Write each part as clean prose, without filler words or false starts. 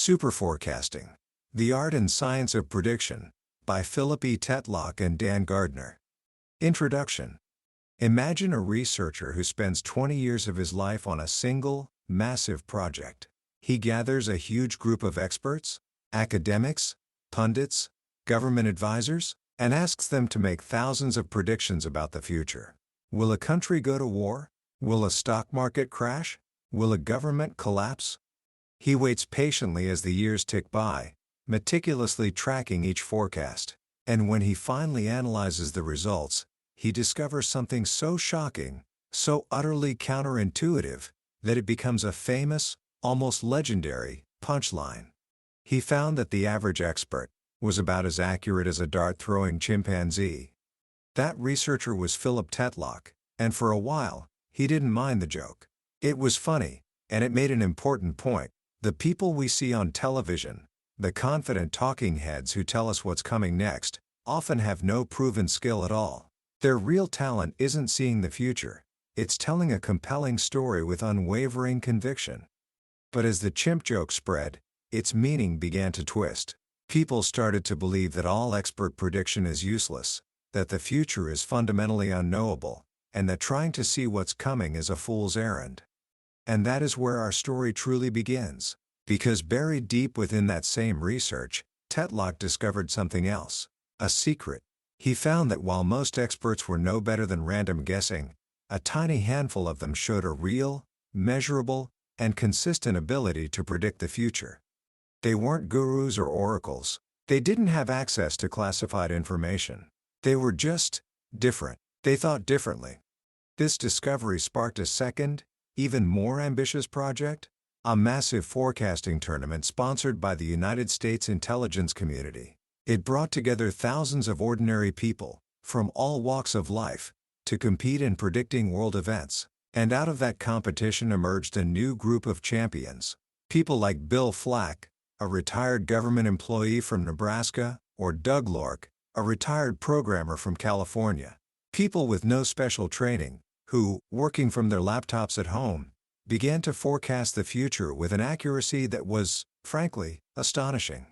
Superforecasting: The Art and Science of Prediction, by Philip E. Tetlock and Dan Gardner. Introduction. Imagine a researcher who spends 20 years of his life on a single, massive project. He gathers a huge group of experts, academics, pundits, government advisors, and asks them to make thousands of predictions about the future. Will a country go to war? Will a stock market crash? Will a government collapse? He waits patiently as the years tick by, meticulously tracking each forecast. And when he finally analyzes the results, he discovers something so shocking, so utterly counterintuitive, that it becomes a famous, almost legendary, punchline. He found that the average expert was about as accurate as a dart-throwing chimpanzee. That researcher was Philip Tetlock, and for a while, he didn't mind the joke. It was funny, and it made an important point. The people we see on television, the confident talking heads who tell us what's coming next, often have no proven skill at all. Their real talent isn't seeing the future, it's telling a compelling story with unwavering conviction. But as the chimp joke spread, its meaning began to twist. People started to believe that all expert prediction is useless, that the future is fundamentally unknowable, and that trying to see what's coming is a fool's errand. And that is where our story truly begins. Because buried deep within that same research, Tetlock discovered something else, a secret. He found that while most experts were no better than random guessing, a tiny handful of them showed a real, measurable, and consistent ability to predict the future. They weren't gurus or oracles. They didn't have access to classified information. They were just different. They thought differently. This discovery sparked a second, even more ambitious project, a massive forecasting tournament sponsored by the United States intelligence community. It brought together thousands of ordinary people, from all walks of life, to compete in predicting world events. And out of that competition emerged a new group of champions. People like Bill Flack, a retired government employee from Nebraska, or Doug Lork, a retired programmer from California. People with no special training, who, working from their laptops at home, began to forecast the future with an accuracy that was, frankly, astonishing.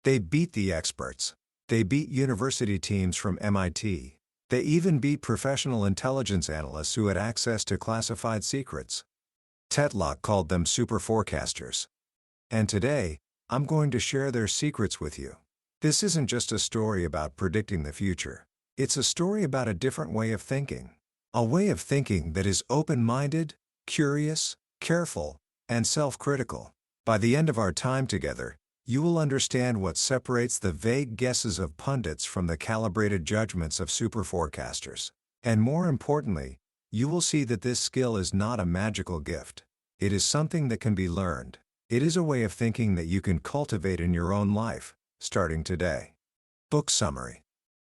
They beat the experts. They beat university teams from MIT. They even beat professional intelligence analysts who had access to classified secrets. Tetlock called them superforecasters. And today, I'm going to share their secrets with you. This isn't just a story about predicting the future. It's a story about a different way of thinking. A way of thinking that is open-minded, curious, careful, and self-critical. By the end of our time together, you will understand what separates the vague guesses of pundits from the calibrated judgments of superforecasters. And more importantly, you will see that this skill is not a magical gift. It is something that can be learned. It is a way of thinking that you can cultivate in your own life, starting today. Book summary.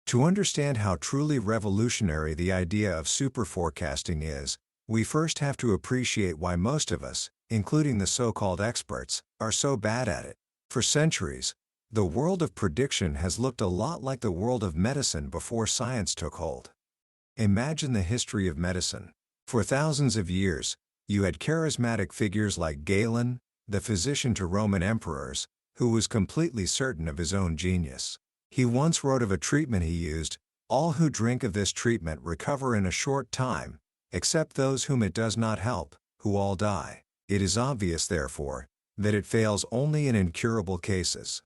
To understand how truly revolutionary the idea of superforecasting is, we first have to appreciate why most of us, including the so-called experts, are so bad at it. For centuries, the world of prediction has looked a lot like the world of medicine before science took hold. Imagine the history of medicine. For thousands of years, you had charismatic figures like Galen, the physician to Roman emperors, who was completely certain of his own genius. He once wrote of a treatment he used: "All who drink of this treatment recover in a short time, except those whom it does not help, who all die." It is obvious, therefore, that it fails only in incurable cases.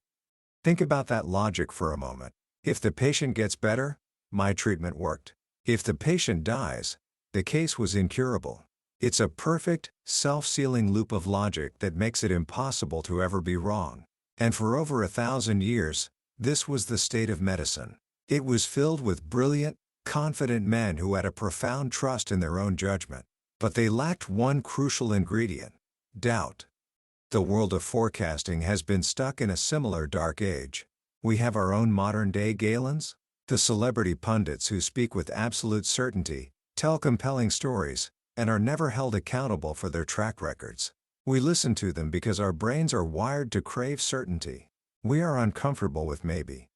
Think about that logic for a moment. If the patient gets better, my treatment worked. If the patient dies, the case was incurable. It's a perfect, self-sealing loop of logic that makes it impossible to ever be wrong. And for over 1,000 years, this was the state of medicine. It was filled with brilliant, confident men who had a profound trust in their own judgment. But they lacked one crucial ingredient: doubt. The world of forecasting has been stuck in a similar dark age. We have our own modern-day Galens, the celebrity pundits who speak with absolute certainty, tell compelling stories, and are never held accountable for their track records. We listen to them because our brains are wired to crave certainty. We are uncomfortable with maybe.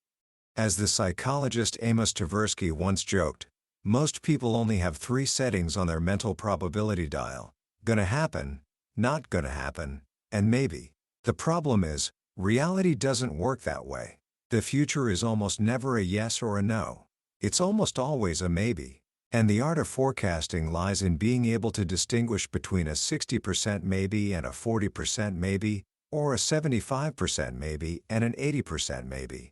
As the psychologist Amos Tversky once joked, most people only have 3 settings on their mental probability dial: gonna happen, not gonna happen, and maybe. The problem is, reality doesn't work that way. The future is almost never a yes or a no. It's almost always a maybe. And the art of forecasting lies in being able to distinguish between a 60% maybe and a 40% maybe, or a 75% maybe and an 80% maybe.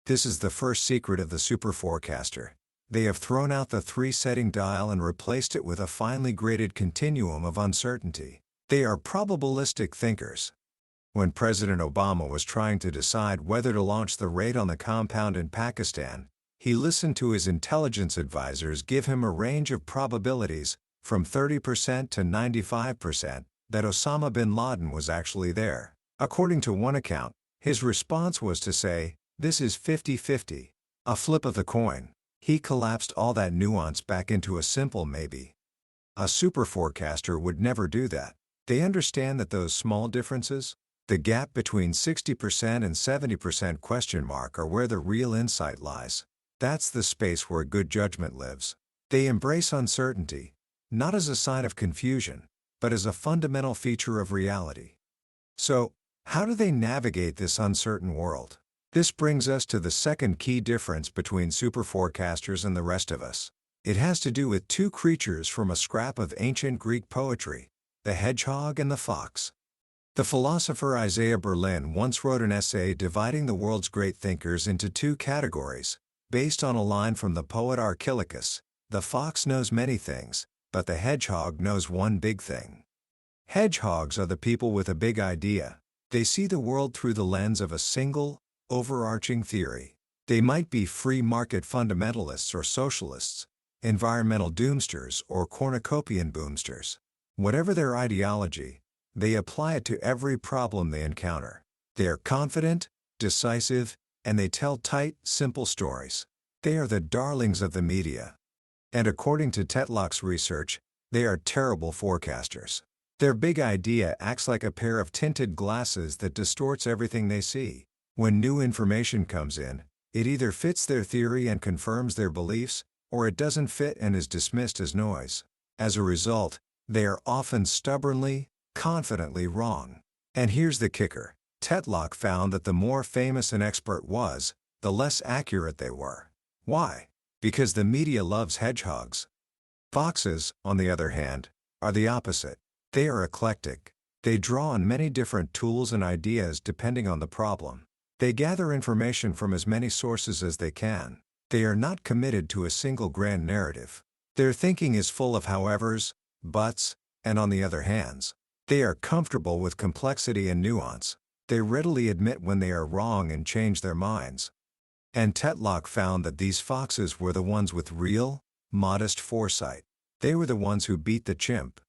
This is the first secret of the superforecaster. They have thrown out the 3-setting dial and replaced it with a finely graded continuum of uncertainty. They are probabilistic thinkers. When President Obama was trying to decide whether to launch the raid on the compound in Pakistan, he listened to his intelligence advisors give him a range of probabilities, from 30% to 95%, that Osama bin Laden was actually there. According to one account, his response was to say, "This is 50-50, a flip of the coin." He collapsed all that nuance back into a simple maybe. A superforecaster would never do that. They understand that those small differences, the gap between 60% and 70% question mark, are where the real insight lies. That's the space where good judgment lives. They embrace uncertainty, not as a sign of confusion, but as a fundamental feature of reality. So, how do they navigate this uncertain world? This brings us to the second key difference between superforecasters and the rest of us. It has to do with two creatures from a scrap of ancient Greek poetry, the hedgehog and the fox. The philosopher Isaiah Berlin once wrote an essay dividing the world's great thinkers into two categories, based on a line from the poet Archilochus: "The fox knows many things, but the hedgehog knows one big thing." Hedgehogs are the people with a big idea. They see the world through the lens of a single, overarching theory. They might be free market fundamentalists or socialists, environmental doomsters or cornucopian boomsters. Whatever their ideology, they apply it to every problem they encounter. They are confident, decisive, and they tell tight, simple stories. They are the darlings of the media. And according to Tetlock's research, they are terrible forecasters. Their big idea acts like a pair of tinted glasses that distorts everything they see. When new information comes in, it either fits their theory and confirms their beliefs, or it doesn't fit and is dismissed as noise. As a result, they are often stubbornly, confidently wrong. And here's the kicker. Tetlock found that the more famous an expert was, the less accurate they were. Why? Because the media loves hedgehogs. Foxes, on the other hand, are the opposite. They are eclectic. They draw on many different tools and ideas depending on the problem. They gather information from as many sources as they can. They are not committed to a single grand narrative. Their thinking is full of howevers, buts, and on the other hands. They are comfortable with complexity and nuance. They readily admit when they are wrong and change their minds. And Tetlock found that these foxes were the ones with real, modest foresight. They were the ones who beat the chimp.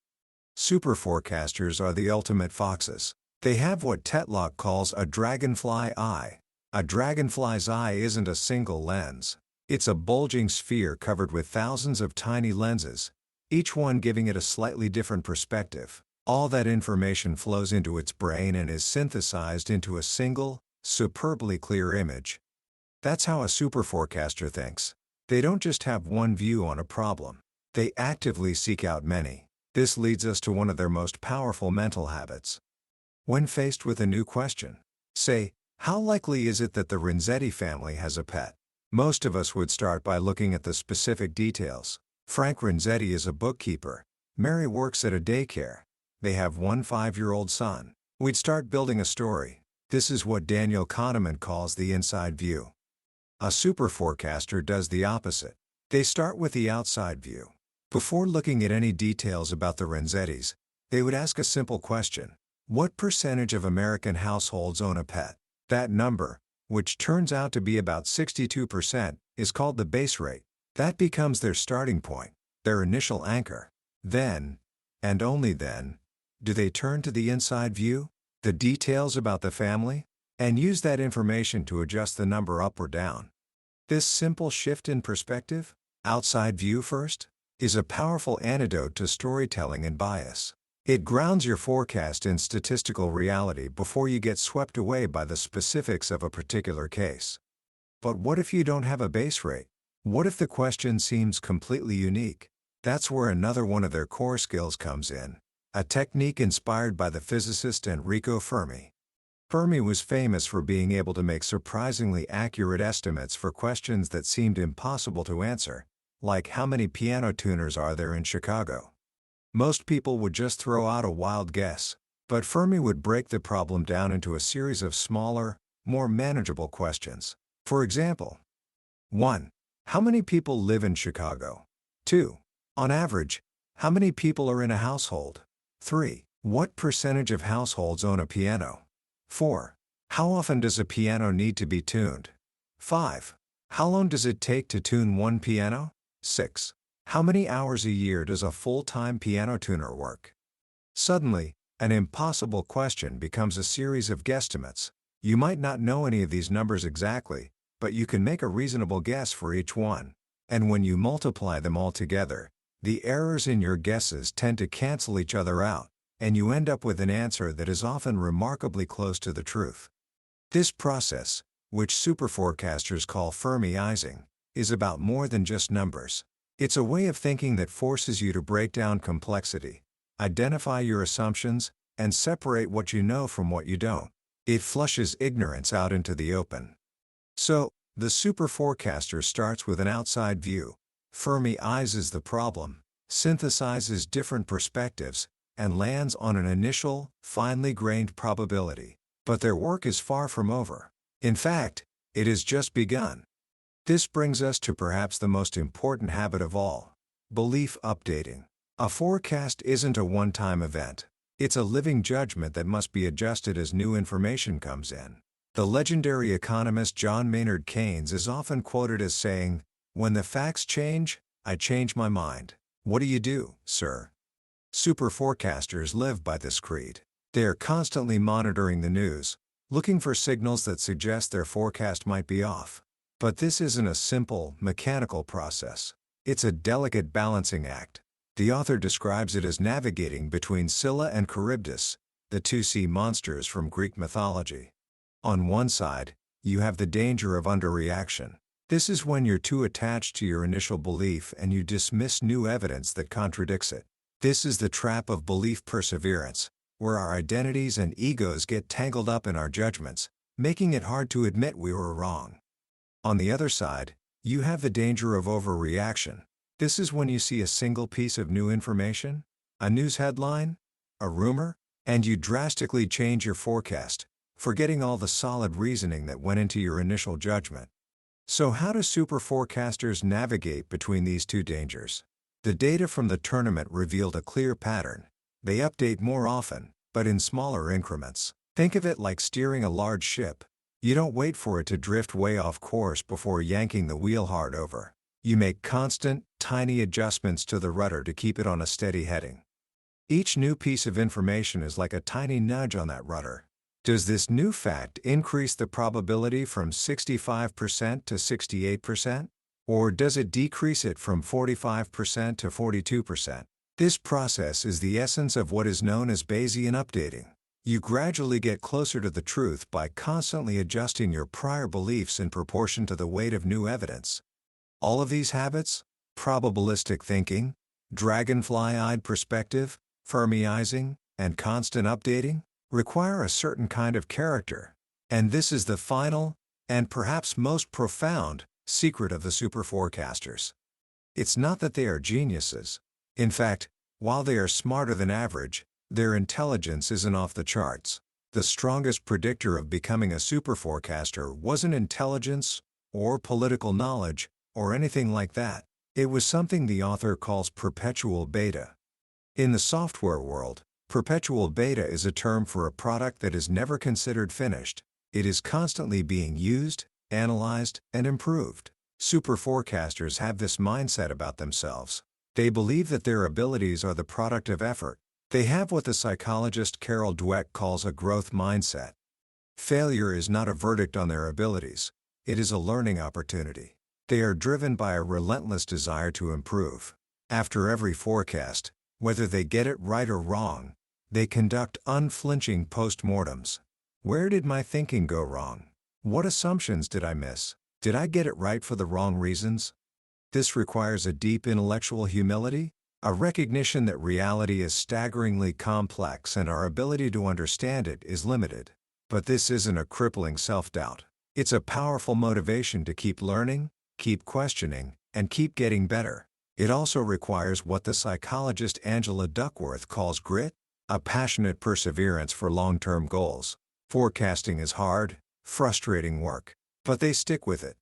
Superforecasters are the ultimate foxes. They have what Tetlock calls a dragonfly eye. A dragonfly's eye isn't a single lens. It's a bulging sphere covered with thousands of tiny lenses, each one giving it a slightly different perspective. All that information flows into its brain and is synthesized into a single, superbly clear image. That's how a superforecaster thinks. They don't just have one view on a problem. They actively seek out many. This leads us to one of their most powerful mental habits. When faced with a new question, say, how likely is it that the Renzetti family has a pet? Most of us would start by looking at the specific details. Frank Renzetti is a bookkeeper. Mary works at a daycare. They have one 5-year-old son. We'd start building a story. This is what Daniel Kahneman calls the inside view. A superforecaster does the opposite. They start with the outside view. Before looking at any details about the Renzettis, they would ask a simple question. What percentage of American households own a pet? That number, which turns out to be about 62%, is called the base rate. That becomes their starting point, their initial anchor. Then, and only then, do they turn to the inside view, the details about the family, and use that information to adjust the number up or down. This simple shift in perspective, outside view first, is a powerful antidote to storytelling and bias. It grounds your forecast in statistical reality before you get swept away by the specifics of a particular case. But what if you don't have a base rate? What if the question seems completely unique? That's where another one of their core skills comes in, a technique inspired by the physicist Enrico Fermi. Fermi was famous for being able to make surprisingly accurate estimates for questions that seemed impossible to answer, like how many piano tuners are there in Chicago. Most people would just throw out a wild guess, but Fermi would break the problem down into a series of smaller, more manageable questions. For example, 1. How many people live in Chicago? 2. On average, how many people are in a household? 3. What percentage of households own a piano? 4. How often does a piano need to be tuned? 5. How long does it take to tune one piano? 6. How many hours a year does a full-time piano tuner work? Suddenly, an impossible question becomes a series of guesstimates. You might not know any of these numbers exactly, but you can make a reasonable guess for each one. And when you multiply them all together, the errors in your guesses tend to cancel each other out, and you end up with an answer that is often remarkably close to the truth. This process, which superforecasters call Fermiizing, is about more than just numbers. It's a way of thinking that forces you to break down complexity, identify your assumptions, and separate what you know from what you don't. It flushes ignorance out into the open. So, the superforecaster starts with an outside view, Fermiizes the problem, synthesizes different perspectives, and lands on an initial, finely grained probability. But their work is far from over. In fact, it has just begun. This brings us to perhaps the most important habit of all: belief updating. A forecast isn't a one-time event. It's a living judgment that must be adjusted as new information comes in. The legendary economist John Maynard Keynes is often quoted as saying, "When the facts change, I change my mind." What do, sir? Superforecasters live by this creed. They are constantly monitoring the news, looking for signals that suggest their forecast might be off. But this isn't a simple, mechanical process. It's a delicate balancing act. The author describes it as navigating between Scylla and Charybdis, the two sea monsters from Greek mythology. On one side, you have the danger of underreaction. This is when you're too attached to your initial belief and you dismiss new evidence that contradicts it. This is the trap of belief perseverance, where our identities and egos get tangled up in our judgments, making it hard to admit we were wrong. On the other side, you have the danger of overreaction. This is when you see a single piece of new information, a news headline, a rumor, and you drastically change your forecast, forgetting all the solid reasoning that went into your initial judgment. So how do superforecasters navigate between these two dangers? The data from the tournament revealed a clear pattern. They update more often, but in smaller increments. Think of it like steering a large ship. You don't wait for it to drift way off course before yanking the wheel hard over. You make constant, tiny adjustments to the rudder to keep it on a steady heading. Each new piece of information is like a tiny nudge on that rudder. Does this new fact increase the probability from 65% to 68%? Or does it decrease it from 45% to 42%? This process is the essence of what is known as Bayesian updating. You gradually get closer to the truth by constantly adjusting your prior beliefs in proportion to the weight of new evidence. All of these habits, probabilistic thinking, dragonfly-eyed perspective, Fermiizing, and constant updating, require a certain kind of character. And this is the final, and perhaps most profound, secret of the superforecasters. It's not that they are geniuses. In fact, while they are smarter than average, their intelligence isn't off the charts. The strongest predictor of becoming a superforecaster wasn't intelligence, or political knowledge, or anything like that. It was something the author calls perpetual beta. In the software world, perpetual beta is a term for a product that is never considered finished. It is constantly being used, analyzed, and improved. Superforecasters have this mindset about themselves. They believe that their abilities are the product of effort. They have what the psychologist Carol Dweck calls a growth mindset. Failure is not a verdict on their abilities. It is a learning opportunity. They are driven by a relentless desire to improve. After every forecast, whether they get it right or wrong, they conduct unflinching postmortems. Where did my thinking go wrong? What assumptions did I miss? Did I get it right for the wrong reasons? This requires a deep intellectual humility, a recognition that reality is staggeringly complex and our ability to understand it is limited. But this isn't a crippling self-doubt. It's a powerful motivation to keep learning, keep questioning, and keep getting better. It also requires what the psychologist Angela Duckworth calls grit, a passionate perseverance for long-term goals. Forecasting is hard, frustrating work, but they stick with it.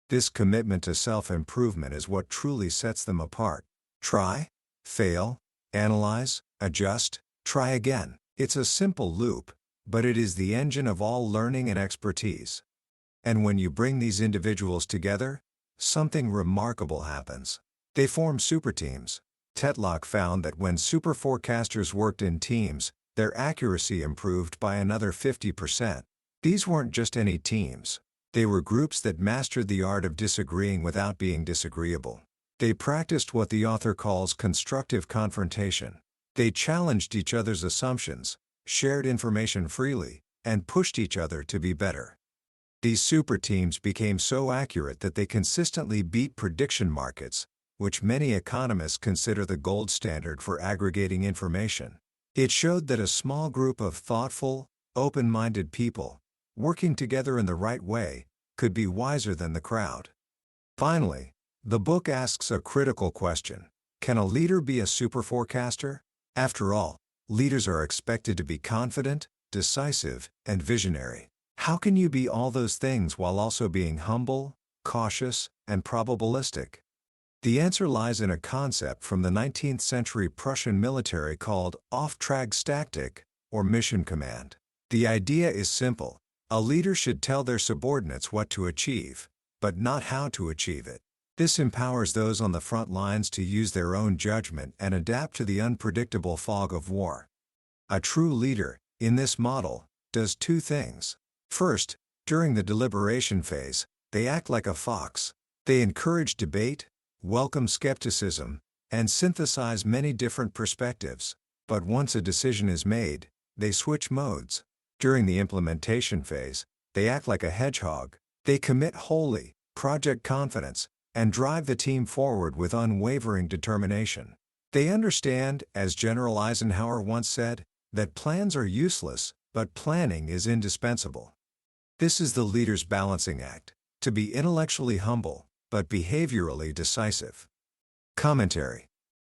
This commitment to self-improvement is what truly sets them apart. Try, fail, analyze, adjust, try again. It's a simple loop, but it is the engine of all learning and expertise. And when you bring these individuals together, something remarkable happens. They form superteams. Tetlock found that when superforecasters worked in teams, their accuracy improved by another 50%. These weren't just any teams. They were groups that mastered the art of disagreeing without being disagreeable. They practiced what the author calls constructive confrontation. They challenged each other's assumptions, shared information freely, and pushed each other to be better. These superteams became so accurate that they consistently beat prediction markets, which many economists consider the gold standard for aggregating information. It showed that a small group of thoughtful, open-minded people, working together in the right way, could be wiser than the crowd. Finally, the book asks a critical question. Can a leader be a superforecaster? After all, leaders are expected to be confident, decisive, and visionary. How can you be all those things while also being humble, cautious, and probabilistic? The answer lies in a concept from the 19th century Prussian military called Auftragstaktik, or mission command. The idea is simple. A leader should tell their subordinates what to achieve, but not how to achieve it. This empowers those on the front lines to use their own judgment and adapt to the unpredictable fog of war. A true leader, in this model, does two things. First, during the deliberation phase, they act like a fox. They encourage debate, welcome skepticism, and synthesize many different perspectives. But once a decision is made, they switch modes. During the implementation phase, they act like a hedgehog. They commit wholly, project confidence, and drive the team forward with unwavering determination. They understand, as General Eisenhower once said, that plans are useless, but planning is indispensable. This is the leader's balancing act, to be intellectually humble, but behaviorally decisive. Commentary.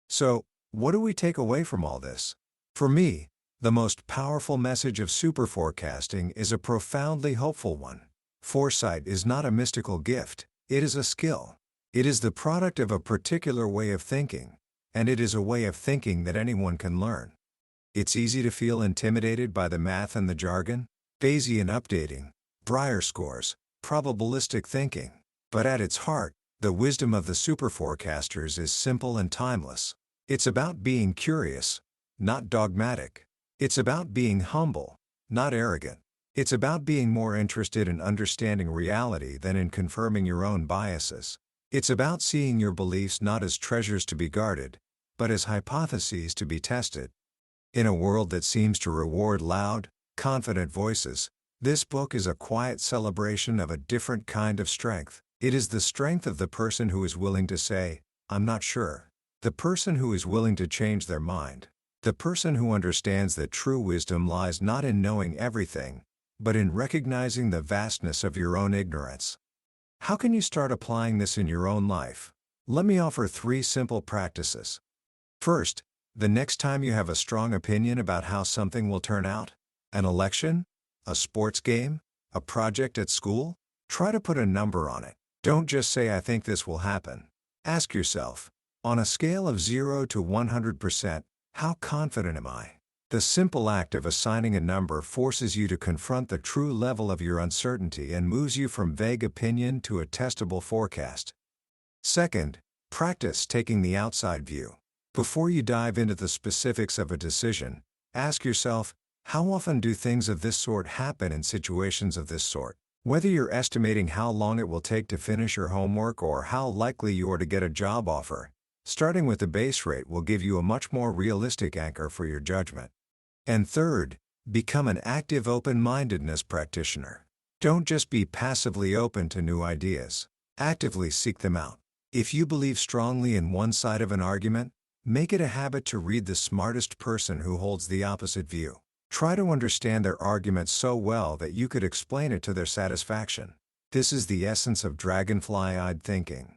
So, what do we take away from all this? For me, the most powerful message of superforecasting is a profoundly hopeful one. Foresight is not a mystical gift, it is a skill. It is the product of a particular way of thinking, and it is a way of thinking that anyone can learn. It's easy to feel intimidated by the math and the jargon, Bayesian updating, Breyer scores, probabilistic thinking. But at its heart, the wisdom of the superforecasters is simple and timeless. It's about being curious, not dogmatic. It's about being humble, not arrogant. It's about being more interested in understanding reality than in confirming your own biases. It's about seeing your beliefs not as treasures to be guarded, but as hypotheses to be tested. In a world that seems to reward loud, confident voices, this book is a quiet celebration of a different kind of strength. It is the strength of the person who is willing to say, "I'm not sure." The person who is willing to change their mind. The person who understands that true wisdom lies not in knowing everything, but in recognizing the vastness of your own ignorance. How can you start applying this in your own life? Let me offer 3 simple practices. First, the next time you have a strong opinion about how something will turn out, an election, a sports game, a project at school, try to put a number on it. Don't just say, "I think this will happen." Ask yourself, on a scale of 0 to 100%, how confident am I? The simple act of assigning a number forces you to confront the true level of your uncertainty and moves you from vague opinion to a testable forecast. Second, practice taking the outside view. Before you dive into the specifics of a decision, ask yourself, how often do things of this sort happen in situations of this sort? Whether you're estimating how long it will take to finish your homework or how likely you are to get a job offer, starting with the base rate will give you a much more realistic anchor for your judgment. And third, become an active open-mindedness practitioner. Don't just be passively open to new ideas. Actively seek them out. If you believe strongly in one side of an argument, make it a habit to read the smartest person who holds the opposite view. Try to understand their argument so well that you could explain it to their satisfaction. This is the essence of dragonfly-eyed thinking.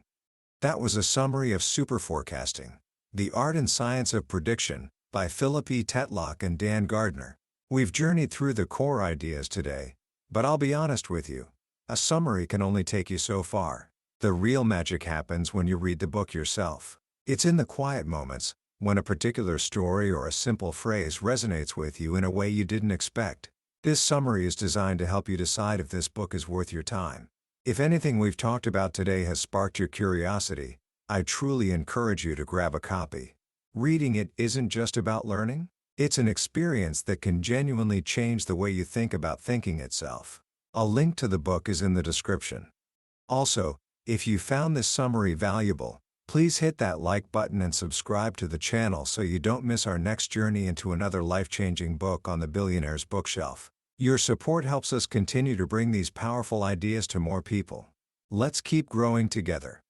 That was a summary of Superforecasting, The Art and Science of Prediction, by Philip E. Tetlock and Dan Gardner. We've journeyed through the core ideas today, but I'll be honest with you, a summary can only take you so far. The real magic happens when you read the book yourself. It's in the quiet moments, when a particular story or a simple phrase resonates with you in a way you didn't expect. This summary is designed to help you decide if this book is worth your time. If anything we've talked about today has sparked your curiosity, I truly encourage you to grab a copy. Reading it isn't just about learning, it's an experience that can genuinely change the way you think about thinking itself. A link to the book is in the description. Also, if you found this summary valuable, please hit that like button and subscribe to the channel so you don't miss our next journey into another life-changing book on the billionaire's bookshelf. Your support helps us continue to bring these powerful ideas to more people. Let's keep growing together.